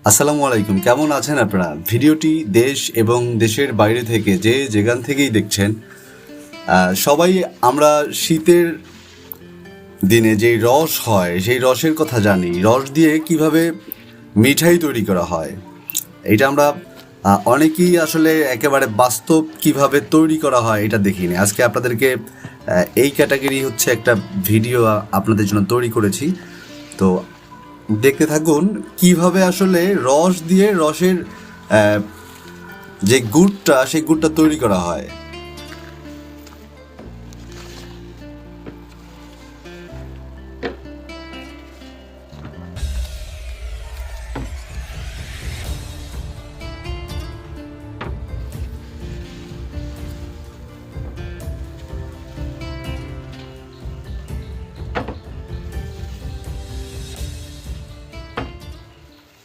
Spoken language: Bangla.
আসসালামু আলাইকুম, কেমন আছেন আপনারা? ভিডিওটি দেশ এবং দেশের বাইরে থেকে যে যেখান থেকেই দেখছেন, সবাই আমরা শীতের দিনে যেই রস হয় সেই রসের কথা জানি। রস দিয়ে কিভাবে মিঠাই তৈরি করা হয় এটা আমরা অনেকেই আসলে একেবারে বাস্তব কিভাবে তৈরি করা হয় এটা দেখিনি। আজকে আপনাদেরকে এই ক্যাটাগরি হচ্ছে একটা ভিডিও আপনাদের জন্য তৈরি করেছি। তো দেখতে থাকুন কিভাবে আসলে রস দিয়ে রসের যে গুড়টা সেই গুড়টা তৈরি করা হয়।